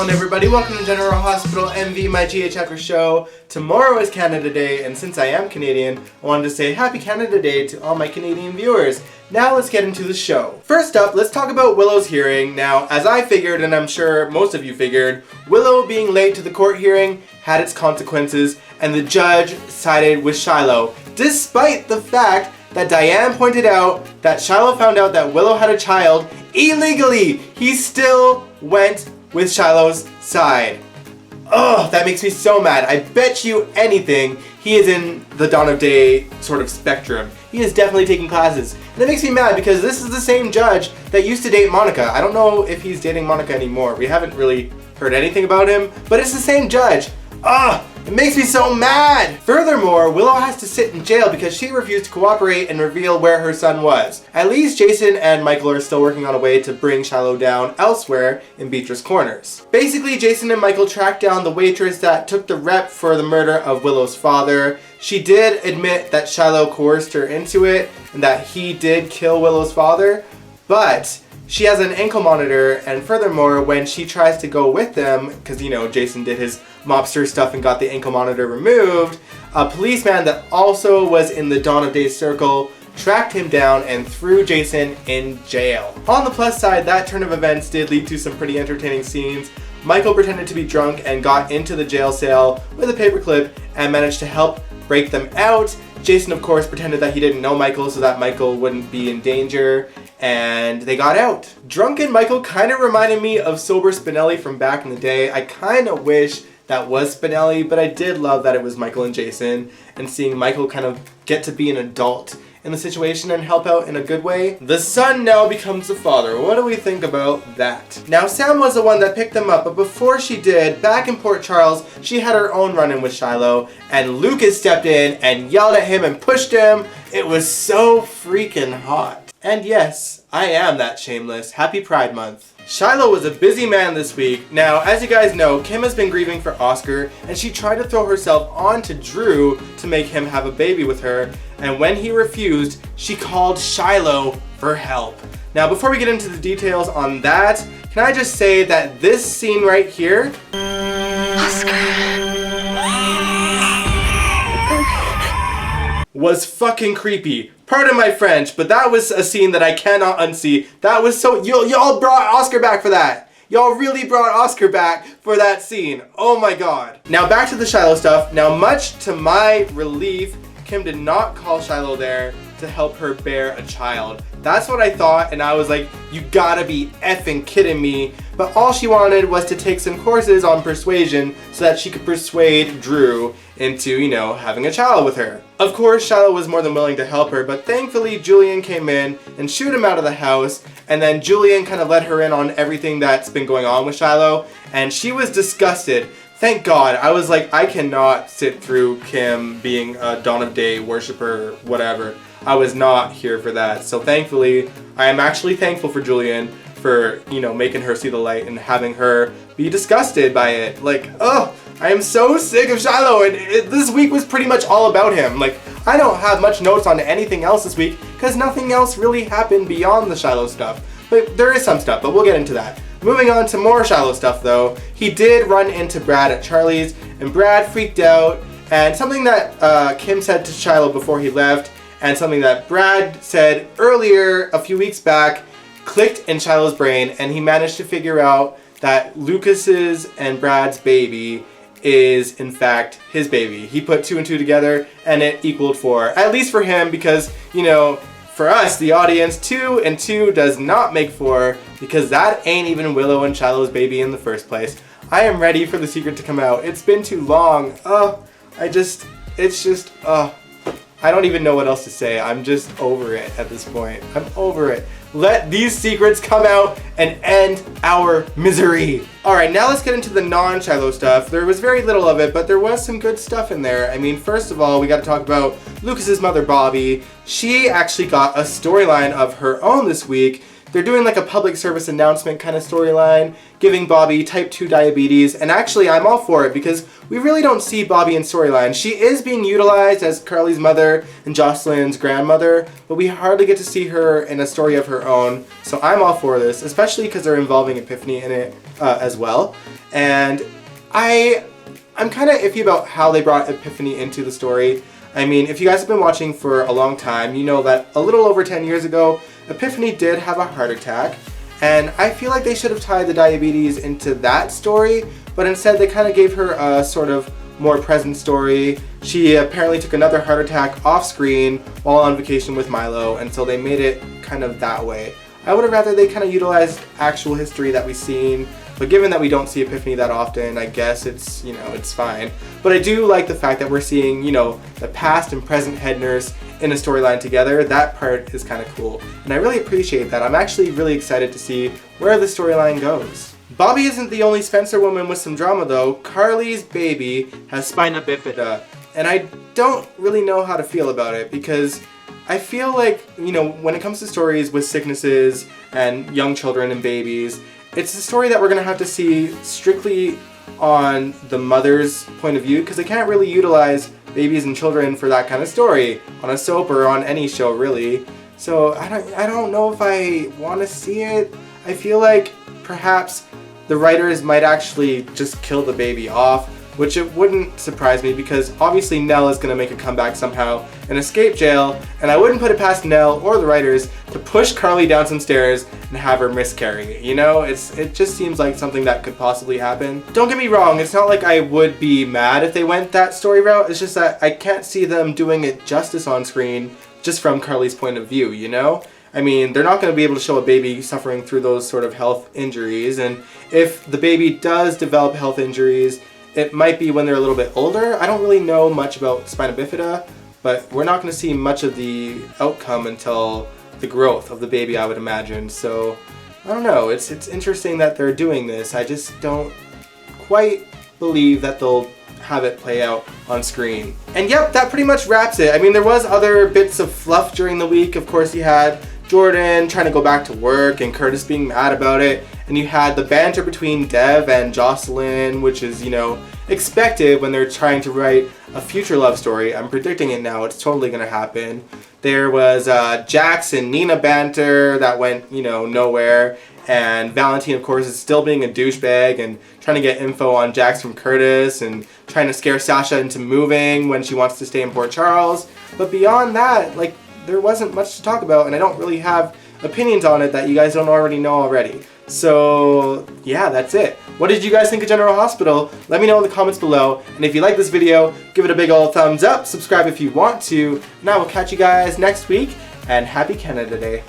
on everybody, welcome to General Hospital MV, my GH Hacker show. Tomorrow is Canada Day, and since I am Canadian, I wanted to say Happy Canada Day to all my Canadian viewers. Now let's get into the show. First up, let's talk about Willow's hearing. Now, as I figured, and I'm sure most of you figured, Willow being late to the court hearing had its consequences, and the judge sided with Shiloh, despite the fact that Diane pointed out that Shiloh found out that Willow had a child illegally. He still went with Shiloh's side. Oh, that makes me so mad. I bet you anything he is in the Dawn of Day sort of spectrum. He is definitely taking classes. And it makes me mad because this is the same judge that used to date Monica. I don't know if he's dating Monica anymore. We haven't really heard anything about him, but it's the same judge. Ugh! It makes me so mad! Furthermore, Willow has to sit in jail because she refused to cooperate and reveal where her son was. At least Jason and Michael are still working on a way to bring Shiloh down elsewhere in Beatrice Corners. Basically, Jason and Michael tracked down the waitress that took the rep for the murder of Willow's father. She did admit that Shiloh coerced her into it and that he did kill Willow's father, but she has an ankle monitor, and furthermore, when she tries to go with them, because you know, Jason did his mobster stuff and got the ankle monitor removed, a policeman that also was in the Dawn of Day circle tracked him down and threw Jason in jail. On the plus side, that turn of events did lead to some pretty entertaining scenes. Michael pretended to be drunk and got into the jail cell with a paperclip and managed to help break them out. Jason, of course, pretended that he didn't know Michael so that Michael wouldn't be in danger, and they got out. Drunken Michael kind of reminded me of sober Spinelli from back in the day. I kind of wish that was Spinelli, but I did love that it was Michael and Jason, and seeing Michael kind of get to be an adult in the situation and help out in a good way. The son now becomes the father. What do we think about that? Now, Sam was the one that picked them up, but before she did, back in Port Charles, she had her own run-in with Shiloh, and Lucas stepped in and yelled at him and pushed him. It was so freaking hot. And yes, I am that shameless. Happy Pride Month. Shiloh was a busy man this week. Now, as you guys know, Kim has been grieving for Oscar, and she tried to throw herself onto Drew to make him have a baby with her, and when he refused, she called Shiloh for help. Now, before we get into the details on that, can I just say that this scene right here, was fucking creepy. Pardon my French, but that was a scene that I cannot unsee. That was so... Y'all brought Oscar back for that. Y'all really brought Oscar back for that scene. Oh my god. Now back to the Shiloh stuff. Now, much to my relief, Kim did not call Shiloh there to help her bear a child. That's what I thought, and I was like, you gotta be effing kidding me. But all she wanted was to take some courses on persuasion so that she could persuade Drew into, you know, having a child with her. Of course, Shiloh was more than willing to help her, but thankfully Julian came in and shooed him out of the house, and then Julian kind of let her in on everything that's been going on with Shiloh, and she was disgusted. Thank God. I was like, I cannot sit through Kim being a Dawn of Day worshiper, whatever. I was not here for that. So thankfully, I am actually thankful for Julian for, you know, making her see the light and having her be disgusted by it. Like, oh, I am so sick of Shiloh, and this week was pretty much all about him. Like, I don't have much notes on anything else this week because nothing else really happened beyond the Shiloh stuff. But there is some stuff, but we'll get into that. Moving on to more Shiloh stuff though, he did run into Brad at Charlie's, and Brad freaked out, and something that Kim said to Shiloh before he left, and something that Brad said earlier a few weeks back, clicked in Shiloh's brain, and he managed to figure out that Lucas's and Brad's baby is in fact his baby. He put 2 and 2 together and it equaled 4. At least for him, because, you know, for us, the audience, 2 and 2 does not make 4, because that ain't even Willow and Shiloh's baby in the first place. I am ready for the secret to come out. It's been too long. I don't even know what else to say. I'm just over it at this point. I'm over it. Let these secrets come out and end our misery. Alright, now let's get into the non-Shiloh stuff. There was very little of it, but there was some good stuff in there. I mean, first of all, we got to talk about Lucas's mother, Bobbie. She actually got a storyline of her own this week they're doing like a public service announcement kind of storyline, giving Bobbie type 2 diabetes, and actually I'm all for it because we really don't see Bobbie in storyline. She is being utilized as Carly's mother and Jocelyn's grandmother, but we hardly get to see her in a story of her own, so I'm all for this, especially because they're involving Epiphany in it as well. And I'm kind of iffy about how they brought Epiphany into the story. I mean, if you guys have been watching for a long time, you know that a little over 10 years ago, Epiphany did have a heart attack, and I feel like they should have tied the diabetes into that story, but instead they kind of gave her a sort of more present story. She apparently took another heart attack off screen while on vacation with Milo, and so they made it kind of that way. I would have rather they kind of utilized actual history that we've seen, but given that we don't see Epiphany that often, I guess it's, it's fine. But I do like the fact that we're seeing, the past and present head nurse in a storyline together. That part is kind of cool, and I really appreciate that. I'm actually really excited to see where the storyline goes. Bobbie isn't the only Spencer woman with some drama though. Carly's baby has spina bifida, and I don't really know how to feel about it because I feel like, when it comes to stories with sicknesses and young children and babies, it's a story that we're going to have to see strictly on the mother's point of view because they can't really utilize babies and children for that kind of story on a soap or on any show really. So I don't know if I want to see it. I feel like perhaps the writers might actually just kill the baby off, which it wouldn't surprise me because obviously Nell is going to make a comeback somehow and escape jail, and I wouldn't put it past Nell or the writers to push Carly down some stairs and have her miscarry. It just seems like something that could possibly happen. Don't get me wrong, it's not like I would be mad if they went that story route, it's just that I can't see them doing it justice on screen just from Carly's point of view, I mean, they're not going to be able to show a baby suffering through those sort of health injuries, and if the baby does develop health injuries, it might be when they're a little bit older. I don't really know much about spina bifida, but we're not going to see much of the outcome until the growth of the baby, I would imagine. So, I don't know. It's interesting that they're doing this. I just don't quite believe that they'll have it play out on screen. And yep, that pretty much wraps it. I mean, there was other bits of fluff during the week. Of course, you had Jordan trying to go back to work and Curtis being mad about it. And you had the banter between Dev and Jocelyn, which is, expected when they're trying to write a future love story. I'm predicting it now. It's totally going to happen. There was Jax and Nina banter that went, nowhere. And Valentine, of course, is still being a douchebag and trying to get info on Jax from Curtis and trying to scare Sasha into moving when she wants to stay in Port Charles. But beyond that, there wasn't much to talk about, and I don't really have opinions on it that you guys don't already know already. So, yeah, that's it. What did you guys think of General Hospital? Let me know in the comments below. And if you like this video, give it a big old thumbs up, subscribe if you want to, and I will catch you guys next week, and happy Canada Day.